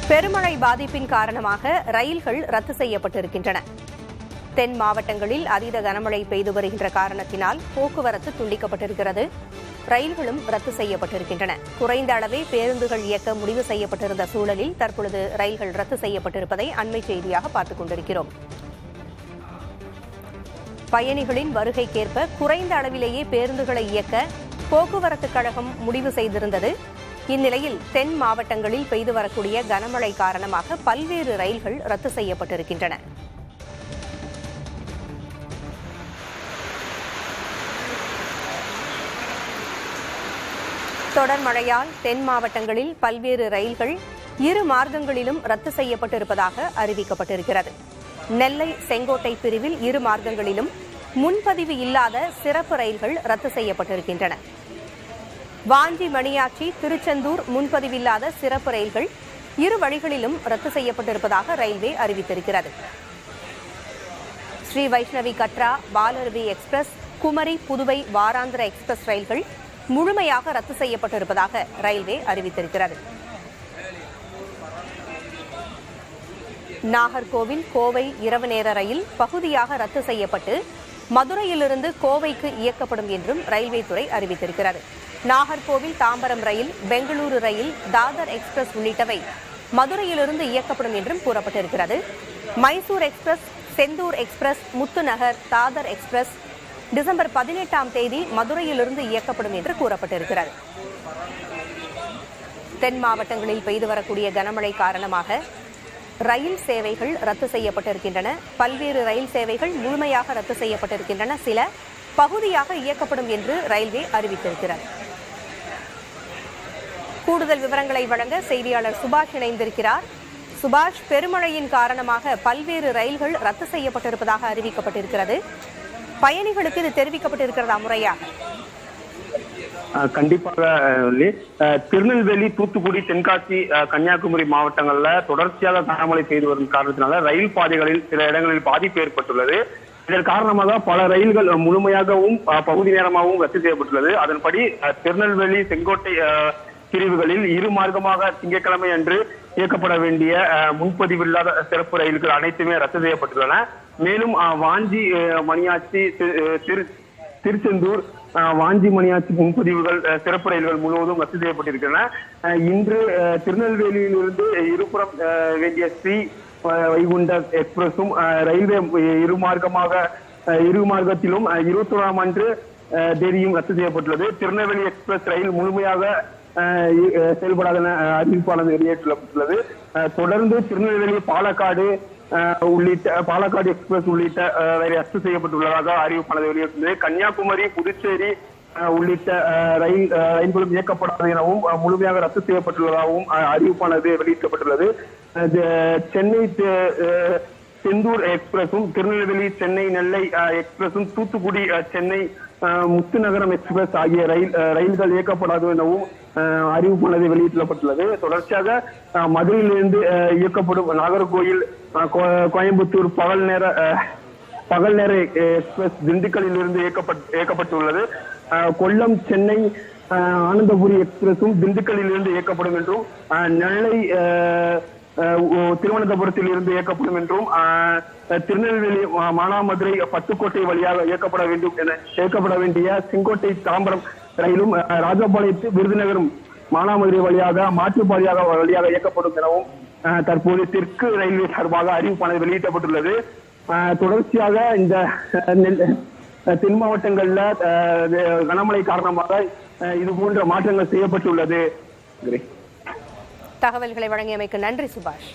பெருமழை பாதிப்பின் காரணமாக ரயில்கள் ரத்து செய்யப்பட்டிருக்கின்றன. தென் மாவட்டங்களில் அதீத கனமழை பெய்து வருகின்ற காரணத்தினால் போக்குவரத்து துண்டிக்கப்பட்டிருக்கிறது. ரயில்களும் ரத்து செய்யப்பட்டிருக்கின்றன. குறைந்த அளவே பேருந்துகள் இயக்க முடிவு செய்யப்பட்டிருந்த சூழலில் தற்பொழுது ரயில்கள் ரத்து செய்யப்பட்டிருப்பதை அண்மை செய்தியாக பார்த்துக் கொண்டிருக்கிறோம். பயணிகளின் வருகைக்கேற்ப குறைந்த அளவிலேயே பேருந்துகளை இயக்க போக்குவரத்து கழகம் முடிவு செய்திருந்தது. இந்நிலையில் தென் மாவட்டங்களில் பெய்து வரக்கூடிய கனமழை காரணமாக பல்வேறு ரயில்கள் ரத்து செய்யப்பட்டிருக்கின்றன. தொடர் மழையால் தென் மாவட்டங்களில் பல்வேறு ரயில்கள் இரு மார்க்கங்களிலும் ரத்து செய்யப்பட்டிருப்பதாக அறிவிக்கப்பட்டிருக்கிறது. நெல்லை செங்கோட்டை பிரிவில் இரு மார்க்கங்களிலும் முன்பதிவு இல்லாத சிறப்பு ரயில்கள் ரத்து செய்யப்பட்டிருக்கின்றன. வாஞ்சி மணியாச்சி திருச்செந்தூர் முன்பதிவில்லாத சிறப்பு ரயில்கள் இரு வழிகளிலும் ரத்து செய்யப்பட்டிருப்பதாக ரயில்வே அறிவித்திருக்கிறது. ஸ்ரீ வைஷ்ணவி கட்ரா பாலருவி எக்ஸ்பிரஸ் குமரி புதுவை வாராந்திர எக்ஸ்பிரஸ் ரயில்கள் முழுமையாக ரத்து செய்யப்பட்டிருப்பதாக ரயில்வே அறிவித்திருக்கிறது. நாகர்கோவில் கோவை இரவு நேர ரயில் பகுதியாக ரத்து செய்யப்பட்டு மதுரையிலிருந்து கோவைக்கு இயக்கப்படும் என்றும் ரயில்வே துறை அறிவித்திருக்கிறது. நாகர்கோவில் தாம்பரம் ரயில், பெங்களூரு ரயில், தாதர் எக்ஸ்பிரஸ் உள்ளிட்டவை மதுரையிலிருந்து இயக்கப்படும் என்றும் கூறப்பட்டிருக்கிறது. Mysore express, Sendur express, Muthunagar, Dadar express December 18ஆம் தேதி மதுரையிலிருந்து இயக்கப்படும் என்று கூறப்பட்டிருக்கிறது. தென் மாவட்டங்களில் பெய்து வரக்கூடிய கனமழை காரணமாக ரயில் சேவைகள் ரத்து செய்யப்பட்டிருக்கின்றன. பல்வேறு ரயில் சேவைகள் முழுமையாக ரத்து செய்யப்பட்டிருக்கின்றன. சில பகுதியாக இயக்கப்படும் என்று ரயில்வே அறிவித்திருக்கிறது. கூடுதல் விவரங்களை வழங்க செய்தியாளர் சுபாஷ் இணைந்திருக்கிறார். சுபாஷ், பெருமழையின் காரணமாக பல்வேறு ரயில்கள் ரத்து செய்யப்பட்டிருப்பதாக அறிவிக்கப்பட்டிருக்கிறது. பயணிகளுக்கு இது தெரிவிக்கப்பட்டிருக்கிறதா முறையாக? கண்டிப்பாக திருநெல்வேலி, தூத்துக்குடி, தென்காசி, கன்னியாகுமரி மாவட்டங்கள்ல தொடர்ச்சியாக கனமழை பெய்து வரும் காரணத்தினால ரயில் பாதைகளில் சில இடங்களில் பாதிப்பு ஏற்பட்டுள்ளது. இதன் காரணமாக பல ரயில்கள் முழுமையாகவும் பகுதி நேரமாகவும் ரத்து செய்யப்பட்டுள்ளது. அதன்படி திருநெல்வேலி செங்கோட்டை பிரிவுகளில் இரு மார்க்கமாக திங்கட்கிழமை அன்று இயக்கப்பட வேண்டிய முன்பதிவில்லாத சிறப்பு ரயில்கள் அனைத்துமே ரத்து செய்யப்பட்டுள்ளன. மேலும் வாஞ்சி மணியாச்சி திருச்செந்தூர் வாஞ்சி மணியாச்சி முன்பதிவுகள் சிறப்பு ரயில்கள் முழுவதும் ரத்து செய்யப்பட்டிருக்கின்றன. இன்று திருநெல்வேலியிலிருந்து இருபுறம் வேண்டிய ஸ்ரீ வைகுண்ட எக்ஸ்பிரஸும் ரயில்வே இரு மார்க்கத்திலும் 21ஆம் அன்று தேதியும் ரத்து செய்யப்பட்டுள்ளது. திருநெல்வேலி எக்ஸ்பிரஸ் ரயில் முழுமையாக செயல்படாத அறிவிப்பானது வெளியேற்றப்பட்டுள்ளது. தொடர்ந்து திருநெல்வேலி பாலக்காடு எக்ஸ்பிரஸ் உள்ளிட்ட ரத்து செய்யப்பட்டுள்ளதாக அறிவிப்பானது வெளியிட்டுள்ளது. கன்னியாகுமரி, புதுச்சேரி உள்ளிட்ட ரயில்களும் இயக்கப்படாது எனவும் முழுமையாக ரத்து செய்யப்பட்டுள்ளதாகவும் அறிவிப்பானது வெளியிடப்பட்டுள்ளது. சென்னை செந்தூர் எக்ஸ்பிரஸும், திருநெல்வேலி சென்னை நெல்லை எக்ஸ்பிரஸும், தூத்துக்குடி சென்னை முத்துநகரம் எக்ஸ்பிரஸ் ஆகிய ரயில்கள் இயக்கப்படாது எனவும் அறிவிப்பானது வெளியிடப்பட்டுள்ளது. தொடர்ச்சியாக மதுரையிலிருந்து இயக்கப்படும் நாகர்கோயில், கோயம்புத்தூர் பகல் நேர எக்ஸ்பிரஸ் திண்டுக்கல்லில் இருந்து இயக்கப்பட்டுள்ளது. கொல்லம் சென்னை ஆனந்தபுரி எக்ஸ்பிரஸும் திண்டுக்கல்லில் இருந்து இயக்கப்படும் என்றும், நெல்லை திருவனந்தபுரத்தில் இருந்து இயக்கப்படும் என்றும், திருநெல்வேலி மானாமதுரை பட்டுக்கோட்டை வழியாக இயக்கப்பட வேண்டிய செங்கோட்டை தாம்பரம் ரயிலும் ராஜபாளையத்து விருதுநகரம் மானாமதுரை வழியாக மாற்றுப்பாதையாக இயக்கப்படும் எனவும் தற்போது தெற்கு ரயில்வே சார்பாக அறிவிப்பானது வெளியிடப்பட்டுள்ளது. தொடர்ச்சியாக இந்த தென் மாவட்டங்கள்ல கனமழை காரணமாக இது போன்ற மாற்றங்கள் செய்யப்பட்டுள்ளது. தகவல்களை வழங்கியமைக்கு நன்றி சுபாஷ்.